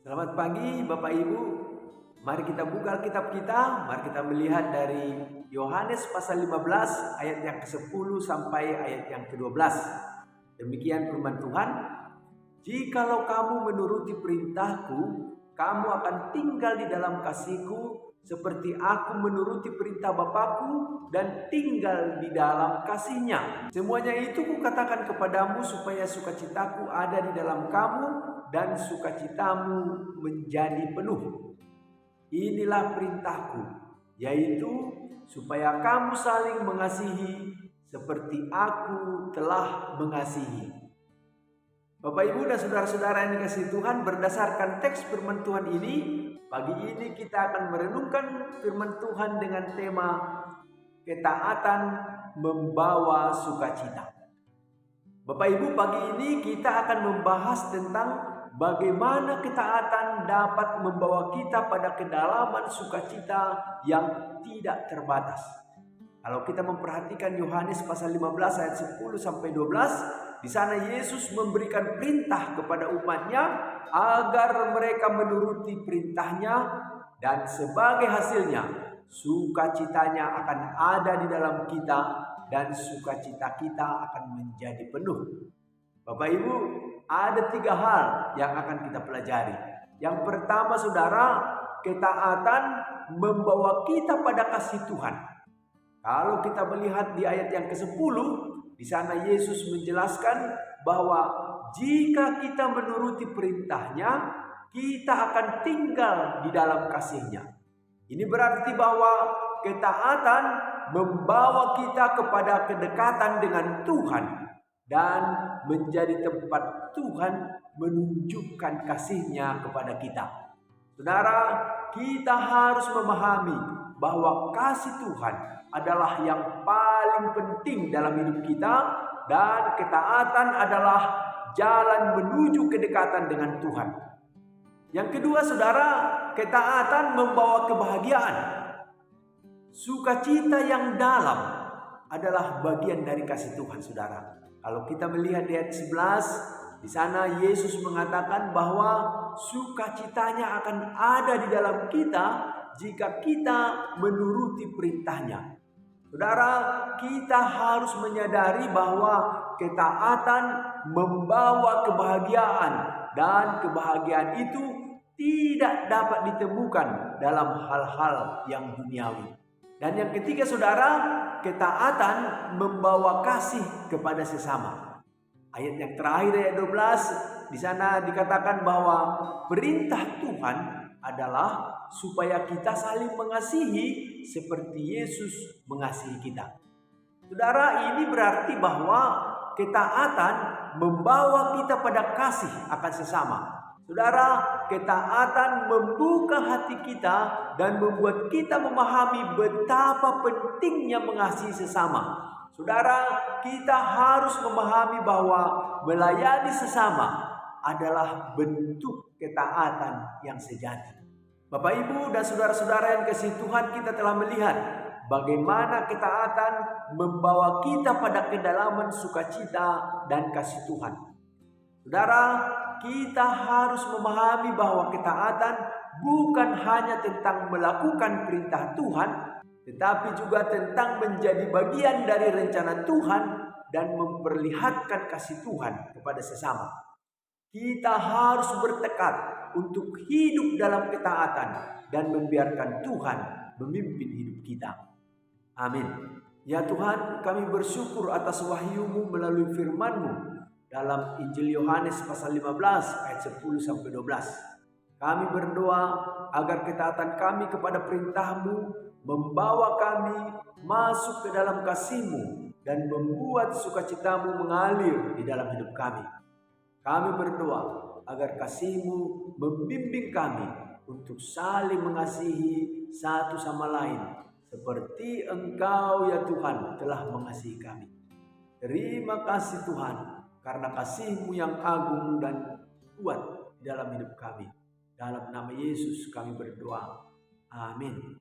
Selamat pagi Bapak Ibu. Mari kita buka Alkitab kita. Mari kita melihat dari Yohanes pasal 15 ayat yang ke-10 sampai ayat yang ke-12. Demikian firman Tuhan. Jikalau kamu menuruti perintahku, kamu akan tinggal di dalam kasihku, seperti aku menuruti perintah Bapakku dan tinggal di dalam kasihnya. Semuanya itu kukatakan kepadamu supaya sukacitaku ada di dalam kamu dan sukacitamu menjadi penuh. Inilah perintahku, yaitu supaya kamu saling mengasihi seperti aku telah mengasihi. Bapak Ibu dan saudara-saudara yang dikasihi Tuhan, berdasarkan teks firman Tuhan ini, pagi ini kita akan merenungkan firman Tuhan dengan tema ketaatan membawa sukacita. Bapak Ibu, pagi ini kita akan membahas tentang bagaimana ketaatan dapat membawa kita pada kedalaman sukacita yang tidak terbatas. Kalau kita memperhatikan Yohanes pasal 15 ayat 10 sampai 12, di sana Yesus memberikan perintah kepada umatnya agar mereka menuruti perintahnya, dan sebagai hasilnya sukacitanya akan ada di dalam kita dan sukacita kita akan menjadi penuh. Bapak Ibu, ada 3 hal yang akan kita pelajari. Yang pertama, saudara, ketaatan membawa kita pada kasih Tuhan. Kalau kita melihat di ayat yang ke-10, di sana Yesus menjelaskan bahwa jika kita menuruti perintahnya, kita akan tinggal di dalam kasihnya. Ini berarti bahwa ketaatan membawa kita kepada kedekatan dengan Tuhan dan menjadi tempat Tuhan menunjukkan kasihnya kepada kita. Saudara, kita harus memahami bahwa kasih Tuhan adalah yang paling penting dalam hidup kita, dan ketaatan adalah jalan menuju kedekatan dengan Tuhan. Yang kedua, saudara, ketaatan membawa kebahagiaan. Sukacita yang dalam adalah bagian dari kasih Tuhan, saudara. Kalau kita melihat di ayat 11, di sana Yesus mengatakan bahwa sukacitanya akan ada di dalam kita jika kita menuruti perintahnya. Saudara, kita harus menyadari bahwa ketaatan membawa kebahagiaan, dan kebahagiaan itu tidak dapat ditemukan dalam hal-hal yang duniawi. Dan yang ketiga, saudara, ketaatan membawa kasih kepada sesama. Ayat yang terakhir, ayat 12, di sana dikatakan bahwa perintah Tuhan adalah supaya kita saling mengasihi seperti Yesus mengasihi kita. Saudara, ini berarti bahwa ketaatan membawa kita pada kasih akan sesama. Saudara, ketaatan membuka hati kita dan membuat kita memahami betapa pentingnya mengasihi sesama. Saudara, kita harus memahami bahwa melayani sesama adalah bentuk ketaatan yang sejati. Bapak Ibu dan saudara-saudara yang kasih Tuhan, kita telah melihat bagaimana ketaatan membawa kita pada kedalaman sukacita dan kasih Tuhan. Saudara, kita harus memahami bahwa ketaatan bukan hanya tentang melakukan perintah Tuhan, tetapi juga tentang menjadi bagian dari rencana Tuhan dan memperlihatkan kasih Tuhan kepada sesama. Kita harus bertekad untuk hidup dalam ketaatan dan membiarkan Tuhan memimpin hidup kita. Amin. Ya Tuhan, kami bersyukur atas wahyu-Mu melalui firman-Mu dalam Injil Yohanes pasal 15 ayat 10 sampai 12. Kami berdoa agar ketaatan kami kepada perintah-Mu membawa kami masuk ke dalam kasih-Mu dan membuat sukacita-Mu mengalir di dalam hidup kami. Kami berdoa agar kasih-Mu membimbing kami untuk saling mengasihi satu sama lain seperti Engkau ya Tuhan telah mengasihi kami. Terima kasih Tuhan, karena kasih-Mu yang agung dan kuat di dalam hidup kami. Dalam nama Yesus kami berdoa. Amin.